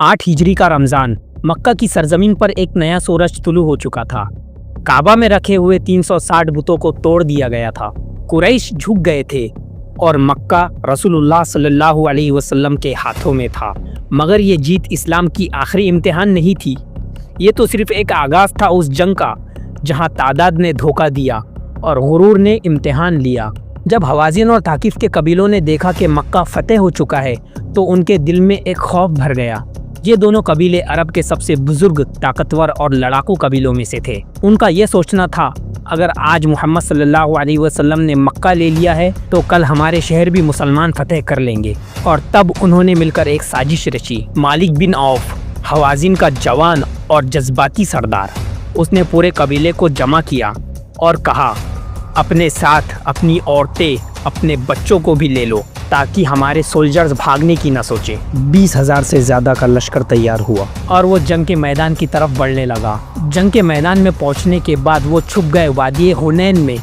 8 हिजरी का रमज़ान। मक्का की सरजमीन पर एक नया सूरज तुलू हो चुका था। काबा में रखे हुए 360 बुतों को तोड़ दिया गया था। कुरैश झुक गए थे और मक्का रसूलुल्लाह सल्लल्लाहु अलैहि वसल्लम के हाथों में था। मगर ये जीत इस्लाम की आखिरी इम्तिहान नहीं थी। ये तो सिर्फ एक आगाज़ था उस जंग का जहाँ तादाद ने धोखा दिया और गुरूर ने इम्तिहान लिया। जब हवाज़िन और ताकिफ़ के कबीलों ने देखा कि मक्का फतेह हो चुका है तो उनके दिल में एक खौफ भर गया। ये दोनों कबीले अरब के सबसे बुजुर्ग, ताकतवर और लड़ाकू कबीलों में से थे। उनका यह सोचना था, अगर आज मोहम्मद सल्लल्लाहु अलैहि वसल्लम ने मक्का ले लिया है तो कल हमारे शहर भी मुसलमान फतेह कर लेंगे। और तब उन्होंने मिलकर एक साजिश रची। मालिक बिन औफ, हवाज़िन का जवान और जज्बाती सरदार, उसने पूरे कबीले को जमा किया और कहा, अपने साथ अपनी औरतें, अपने बच्चों को भी ले लो ताकि हमारे सोल्जर्स भागने की न सोचें। 20,000 से ज़्यादा का लश्कर तैयार हुआ और वो जंग के मैदान की तरफ बढ़ने लगा। जंग के मैदान में पहुंचने के बाद वो छुप गए वादी हुनैन में,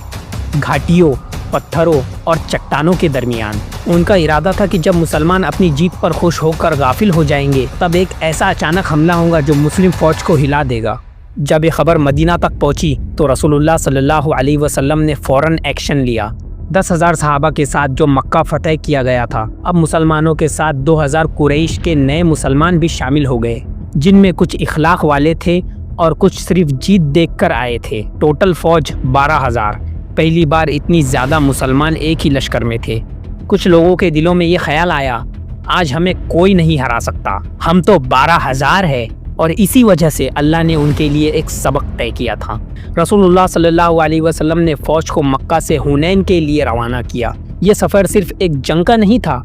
घाटियों, पत्थरों और चट्टानों के दरमियान। उनका इरादा था कि जब मुसलमान अपनी जीत पर खुश होकर गाफिल हो जाएंगे तब एक ऐसा अचानक हमला होगा जो मुस्लिम फ़ौज को हिला देगा। जब ये खबर मदीना तक पहुंची तो रसूलुल्लाह सल्लल्लाहु अलैहि वसल्लम ने फ़ौरन एक्शन लिया। 10,000 सहाबा के साथ जो मक्का फतेह किया गया था, अब मुसलमानों के साथ 2,000 कुरैश के नए मुसलमान भी शामिल हो गए, जिनमें कुछ इखलाक वाले थे और कुछ सिर्फ जीत देखकर आए थे। टोटल फ़ौज 12,000। पहली बार इतनी ज़्यादा मुसलमान एक ही लश्कर में थे। कुछ लोगों के दिलों में ये ख्याल आया, आज हमें कोई नहीं हरा सकता, हम तो 12,000 है। और इसी वजह से अल्लाह ने उनके लिए एक सबक तय किया था। रसूलुल्लाह सल्लल्लाहु अलैहि वसल्लम ने फ़ौज को मक्का से हुनैन के लिए रवाना किया। ये सफ़र सिर्फ एक जंग का नहीं था,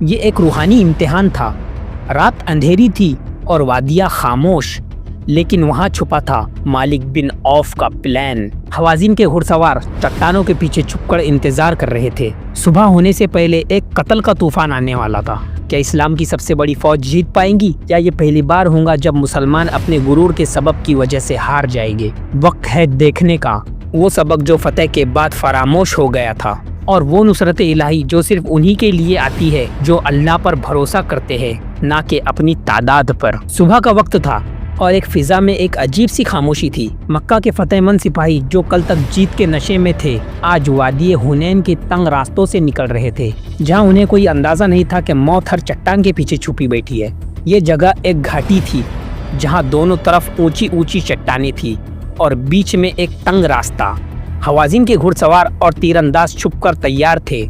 ये एक रूहानी इम्तिहान था। रात अंधेरी थी और वादियाँ खामोश, लेकिन वहाँ छुपा था मालिक बिन औफ का प्लान। हवाज़िन के घुड़सवार चट्टानों के पीछे छुपकर इंतज़ार कर रहे थे। सुबह होने से पहले एक कत्ल का तूफान आने वाला था। क्या इस्लाम की सबसे बड़ी फ़ौज जीत पाएंगी, या ये पहली बार होगा जब मुसलमान अपने गुरूर के सबब की वजह से हार जाएंगे? वक्त है देखने का, वो सबक जो फतेह के बाद फरामोश हो गया था, और वो नुसरत इलाही जो सिर्फ उन्हीं के लिए आती है जो अल्लाह पर भरोसा करते हैं, ना कि अपनी तादाद पर। सुबह का वक्त था और एक फिजा में एक अजीब सी खामोशी थी। मक्का के फतेहमंद सिपाही जो कल तक जीत के नशे में थे, आज वादी हुनैन के तंग रास्तों से निकल रहे थे, जहां उन्हें कोई अंदाजा नहीं था कि मौत हर चट्टान के पीछे छुपी बैठी है। ये जगह एक घाटी थी जहां दोनों तरफ ऊंची ऊंची चट्टानें थी और बीच में एक तंग रास्ता। हवाज़िन के घुड़सवार और तीरंदाज छुपकर तैयार थे।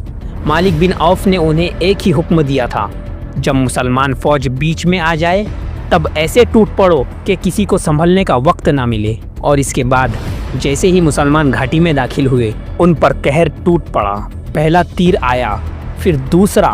मालिक बिन औफ ने उन्हें एक ही हुक्म दिया था, जब मुसलमान फौज बीच में आ जाए तब ऐसे टूट पड़ो कि किसी को संभलने का वक्त ना मिले। और इसके बाद जैसे ही मुसलमान घाटी में दाखिल हुए, उन पर कहर टूट पड़ा। पहला तीर आया, फिर दूसरा,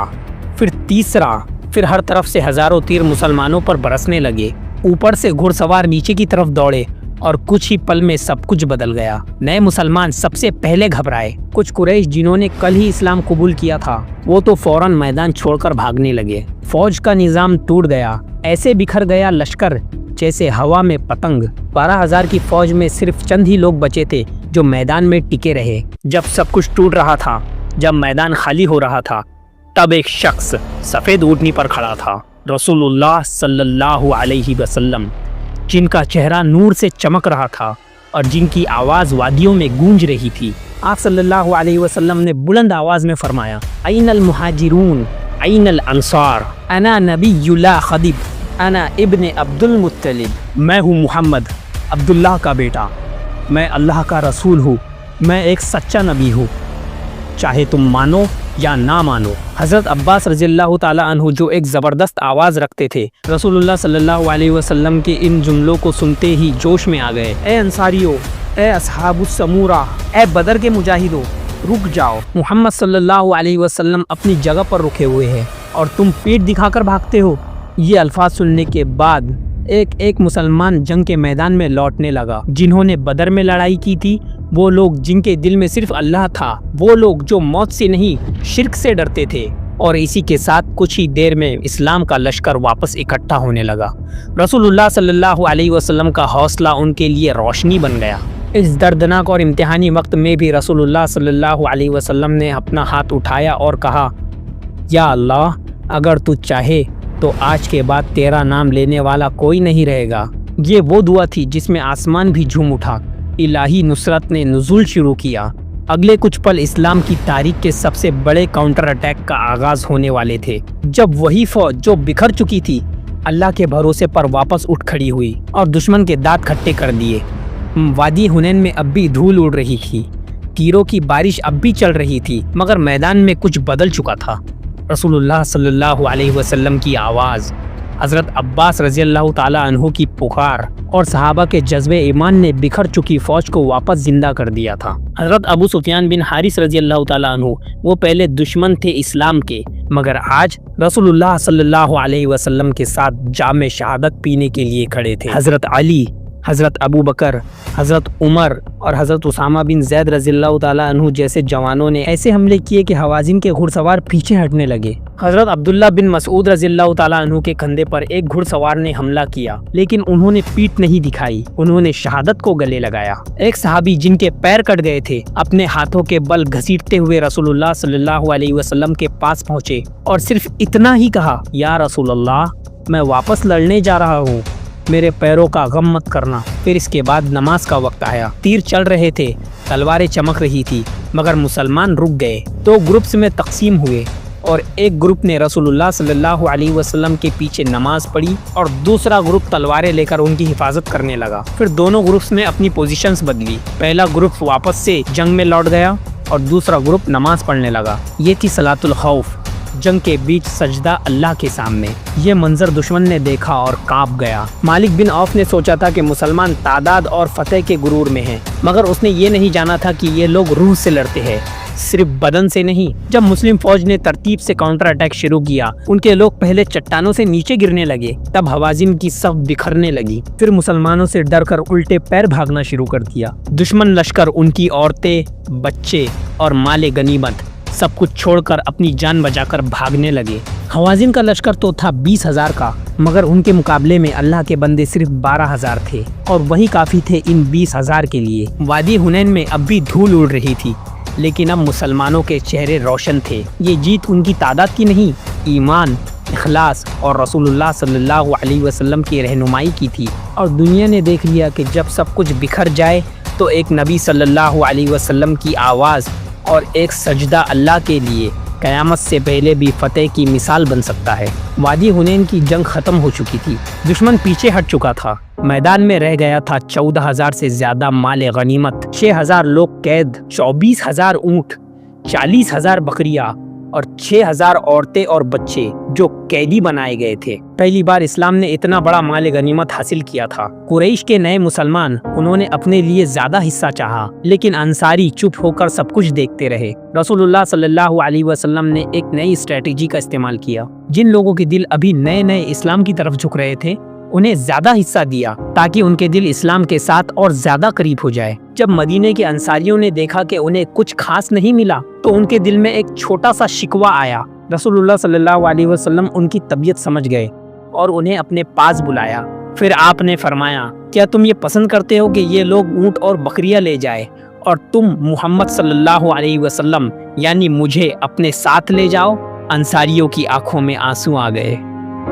फिर तीसरा, फिर हर तरफ से हजारों तीर मुसलमानों पर बरसने लगे। ऊपर से घुड़सवार नीचे की तरफ दौड़े और कुछ ही पल में सब कुछ बदल गया। नए मुसलमान सबसे पहले घबराए। कुछ कुरैश जिन्होंने कल ही इस्लाम कबूल किया था, वो तो फौरन मैदान छोड़कर भागने लगे। फौज का निज़ाम टूट गया, ऐसे बिखर गया लश्कर जैसे हवा में पतंग। 12,000 की फौज में सिर्फ चंद ही लोग बचे थे जो मैदान में टिके रहे। जब सब कुछ टूट रहा था, जब मैदान खाली हो रहा था, तब एक शख्स सफ़ेद ऊँटनी पर खड़ा था, रसूलुल्लाह सल्लल्लाहु अलैहि वसल्लम, जिनका चेहरा नूर से चमक रहा था और जिनकी आवाज़ वादियों में गूंज रही थी। आप सल्लल्लाहु अलैहि वसल्लम ने बुलंद आवाज़ में फरमाया, ऐनल मुहाजिरून, ऐनल अंसार, अना नबियुल्लाह खदीब, अना इब्ने अब्दुल मुत्तलिब। मैं हूँ मुहम्मद, अब्दुल्लाह का बेटा, मैं अल्लाह का रसूल हूँ, मैं एक सच्चा नबी हूँ, चाहे तुम मानो या ना मानो। हज़रत अब्बास रज़ियल्लाहु ताला अन्हु जो एक ज़बरदस्त आवाज़ रखते थे, रसूलुल्लाह सल्लल्लाहु अलैहि वसल्लम के इन जुमलों को सुनते ही जोश में आ गए। ए अंसारियों, ए अस्हाबुस समूरा, ए बदर के मुजाहिदों, रुक जाओ। मोहम्मद सल्लल्लाहु अलैहि वसल्लम अपनी जगह पर रुके हुए हैं और तुम पीठ दिखाकर भागते हो। ये अल्फाज सुनने के बाद एक एक मुसलमान जंग के मैदान में लौटने लगा। जिन्होंने बदर में लड़ाई की थी, वो लोग जिनके दिल में सिर्फ अल्लाह था, वो लोग जो मौत से नहीं शिर्क से डरते थे। और इसी के साथ कुछ ही देर में इस्लाम का लश्कर वापस इकट्ठा होने लगा। रसूलुल्लाह सल्लल्लाहु अलैहि वसल्लम का हौसला उनके लिए रोशनी बन गया। इस दर्दनाक और इम्तिहानी वक्त में भी रसूलुल्लाह सल्लल्लाहु अलैहि वसल्लम ने अपना हाथ उठाया और कहा, या अल्लाह, अगर तू चाहे تو آج کے بعد تیرا نام لینے والا کوئی نہیں رہے گا۔ یہ وہ دعا تھی جس میں آسمان بھی جھوم اٹھا۔ الہی نصرت نے نزول شروع کیا۔ اگلے کچھ پل اسلام کی تاریخ کے سب سے بڑے کاؤنٹر اٹیک کا آغاز ہونے والے تھے، جب وہی فوج جو بکھر چکی تھی اللہ کے بھروسے پر واپس اٹھ کھڑی ہوئی اور دشمن کے دانت کھٹے کر دیے۔ وادی حنین میں اب بھی دھول اڑ رہی تھی، تیروں کی بارش اب بھی چل رہی تھی، مگر میدان میں کچھ بدل چکا تھا۔ رسول اللہ صلی اللہ علیہ وسلم کی آواز، حضرت عباس رضی اللہ تعالیٰ عنہ کی پکار اور صحابہ کے جذبے ایمان نے بکھر چکی فوج کو واپس زندہ کر دیا تھا۔ حضرت ابو سفیان بن حارث رضی اللہ تعالیٰ عنہ وہ پہلے دشمن تھے اسلام کے، مگر آج رسول اللہ صلی اللہ علیہ وسلم کے ساتھ جام شہادت پینے کے لیے کھڑے تھے۔ حضرت علی، حضرت ابو بکر، حضرت عمر اور حضرت اسامہ بن زید رضی اللہ تعالیٰ عنہ جیسے جوانوں نے ایسے حملے کیے کہ حوازن کے گھڑ سوار پیچھے ہٹنے لگے۔ حضرت عبداللہ بن مسعود رضی اللہ تعالیٰ عنہ کے کندھے پر ایک گھڑ سوار نے حملہ کیا، لیکن انہوں نے پیٹھ نہیں دکھائی، انہوں نے شہادت کو گلے لگایا۔ ایک صحابی جن کے پیر کٹ گئے تھے اپنے ہاتھوں کے بل گھسیٹتے ہوئے رسول اللہ صلی اللہ علیہ وسلم کے پاس پہنچے اور صرف اتنا ہی کہا، یا رسول اللہ، میں واپس لڑنے جا رہا ہوں، میرے پیروں کا غم مت کرنا۔ پھر اس کے بعد نماز کا وقت آیا، تیر چل رہے تھے، تلواریں چمک رہی تھی، مگر مسلمان رک گئے۔ دو گروپس میں تقسیم ہوئے اور ایک گروپ نے رسول اللہ صلی اللہ علیہ وسلم کے پیچھے نماز پڑھی اور دوسرا گروپ تلواریں لے کر ان کی حفاظت کرنے لگا۔ پھر دونوں گروپس نے اپنی پوزیشنز بدلی، پہلا گروپ واپس سے جنگ میں لوٹ گیا اور دوسرا گروپ نماز پڑھنے لگا۔ یہ تھی صلاۃ الخوف، جنگ کے بیچ سجدہ اللہ کے سامنے۔ یہ منظر دشمن نے دیکھا اور کانپ گیا۔ مالک بن عوف نے سوچا تھا کہ مسلمان تعداد اور فتح کے غرور میں ہیں، مگر اس نے یہ نہیں جانا تھا کہ یہ لوگ روح سے لڑتے ہیں، صرف بدن سے نہیں۔ جب مسلم فوج نے ترتیب سے کاؤنٹر اٹیک شروع کیا، ان کے لوگ پہلے چٹانوں سے نیچے گرنے لگے، تب حوازن کی صف بکھرنے لگی، پھر مسلمانوں سے ڈر کر الٹے پیر بھاگنا شروع کر دیا۔ دشمن لشکر ان کی عورتیں، بچے اور مال غنیمت سب کچھ چھوڑ کر اپنی جان بچا کر بھاگنے لگے۔ حوازن کا لشکر تو تھا 20,000 کا، مگر ان کے مقابلے میں اللہ کے بندے صرف 12,000 تھے، اور وہی کافی تھے ان 20,000 کے لیے۔ وادی حنین میں اب بھی دھول اڑ رہی تھی، لیکن اب مسلمانوں کے چہرے روشن تھے۔ یہ جیت ان کی تعداد کی نہیں، ایمان، اخلاص اور رسول اللہ صلی اللہ علیہ وسلم کی رہنمائی کی تھی۔ اور دنیا نے دیکھ لیا کہ جب سب کچھ بکھر جائے تو ایک نبی صلی اللہ علیہ وسلم کی آواز اور ایک سجدہ اللہ کے لیے قیامت سے پہلے بھی فتح کی مثال بن سکتا ہے۔ وادی حنین کی جنگ ختم ہو چکی تھی، دشمن پیچھے ہٹ چکا تھا، میدان میں رہ گیا تھا 14,000 سے زیادہ مال غنیمت، 6,000 لوگ قید، 24,000 اونٹ، 40,000 بکریاں اور 6,000 عورتیں اور بچے جو قیدی بنائے گئے تھے۔ پہلی بار اسلام نے اتنا بڑا مال غنیمت حاصل کیا تھا۔ قریش کے نئے مسلمان، انہوں نے اپنے لیے زیادہ حصہ چاہا، لیکن انصاری چپ ہو کر سب کچھ دیکھتے رہے۔ رسول اللہ صلی اللہ علیہ وسلم نے ایک نئی اسٹریٹجی کا استعمال کیا۔ جن لوگوں کے دل ابھی نئے نئے اسلام کی طرف جھک رہے تھے، انہیں زیادہ حصہ دیا تاکہ ان کے دل اسلام کے ساتھ اور زیادہ قریب ہو جائے۔ جب مدینے کے انصاریوں نے دیکھا کہ انہیں کچھ خاص نہیں ملا تو ان کے دل میں ایک چھوٹا سا شکوہ آیا۔ رسول اللہ صلی اللہ علیہ وسلم ان کی طبیعت سمجھ گئے اور انہیں اپنے پاس بلایا۔ پھر آپ نے فرمایا، کیا تم یہ پسند کرتے ہو کہ یہ لوگ اونٹ اور بکریاں لے جائے اور تم محمد صلی اللہ علیہ وسلم یعنی مجھے اپنے ساتھ لے جاؤ؟ انصاریوں کی آنکھوں میں آنسو آ گئے،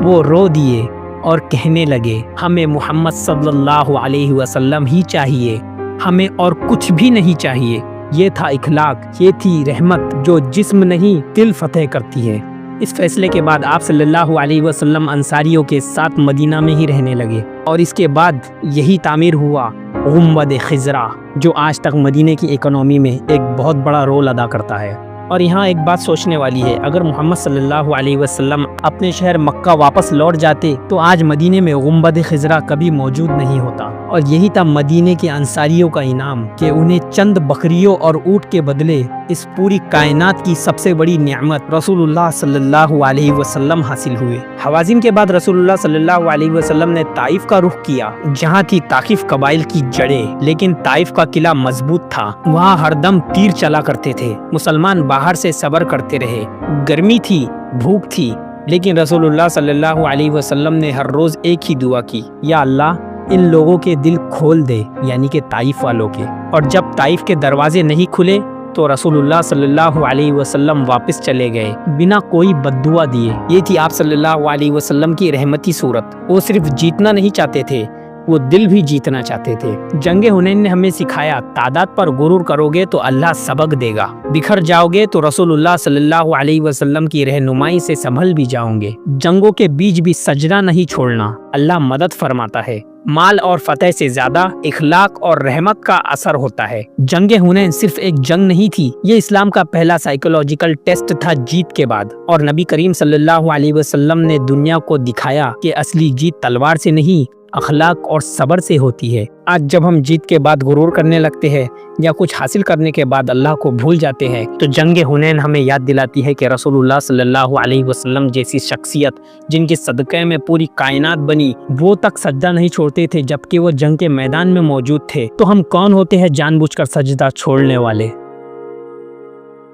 وہ رو دیے اور کہنے لگے، ہمیں محمد صلی اللہ علیہ وسلم ہی چاہیے، ہمیں اور کچھ بھی نہیں چاہیے۔ یہ تھا اخلاق، یہ تھی رحمت جو جسم نہیں دل فتح کرتی ہے۔ اس فیصلے کے بعد آپ صلی اللہ علیہ وسلم انصاریوں کے ساتھ مدینہ میں ہی رہنے لگے، اور اس کے بعد یہی تعمیر ہوا گنبد خضرا، جو آج تک مدینے کی اکنومی میں ایک بہت بڑا رول ادا کرتا ہے۔ اور یہاں ایک بات سوچنے والی ہے، اگر محمد صلی اللہ علیہ وسلم اپنے شہر مکہ واپس لوٹ جاتے تو آج مدینے میں گنبد خضرا کبھی موجود نہیں ہوتا۔ اور یہی تھا مدینے کے انصاریوں کا انعام کہ انہیں چند بکریوں اور اونٹ کے بدلے اس پوری کائنات کی سب سے بڑی نعمت رسول اللہ صلی اللہ علیہ وسلم حاصل ہوئے۔ حوازن کے بعد رسول اللہ صلی اللہ علیہ وسلم نے طائف کا رخ کیا، جہاں تھی طائف قبائل کی جڑیں، لیکن طائف کا قلعہ مضبوط تھا، وہاں ہر دم تیر چلا کرتے تھے۔ مسلمان باہر سے صبر کرتے رہے، گرمی تھی، بھوک تھی، لیکن رسول اللہ صلی اللہ علیہ وسلم نے ہر روز ایک ہی دعا کی، یا اللہ ان لوگوں کے دل کھول دے، یعنی کہ طائف والوں کے۔ اور جب طائف کے دروازے نہیں کھلے तो रसूलुल्लाह सल्लल्लाहु अलैहि वसल्लम वापस चले गए बिना कोई बद्दुआ दिए। ये थी आप सल्लल्लाहु अलैहि वसल्लम की रहमती सूरत। वो सिर्फ जीतना नहीं चाहते थे, वो दिल भी जीतना चाहते थे। जंगे हुनैन ने हमें सिखाया, तादाद पर गुरूर करोगे तो अल्लाह सबक देगा, बिखर जाओगे तो रसूलुल्लाह सल्लल्लाहु अलैहि वसल्लम की रहनुमाई से संभल भी जाओगे। जंगों के बीच भी सजदा नहीं छोड़ना, अल्लाह मदद फरमाता है। माल और फतेह से ज्यादा इखलाक और रहमत का असर होता है। जंगे हुनैन सिर्फ एक जंग नहीं थी, ये इस्लाम का पहला साइकोलॉजिकल टेस्ट था जीत के बाद। और नबी करीम सल्लल्लाहु अलैहि वसल्लम ने दुनिया को दिखाया कि असली जीत तलवार से नहीं, अखलाक और सब्र से होती है। आज जब हम जीत के बाद गुरूर करने लगते हैं या कुछ हासिल करने के बाद अल्लाह को भूल जाते हैं, तो जंगे हुनैन हमें याद दिलाती है कि रसूलुल्लाह सल्लल्लाहु अलैहि वसल्लम जैसी शख्सियत जिनके सदक़े में पूरी कायनात बनी, वो तक सजदा नहीं छोड़ते थे जबकि वो जंग के मैदान में मौजूद थे। तो हम कौन होते हैं जानबूझकर सजदा छोड़ने वाले?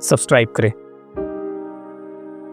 सब्सक्राइब करें।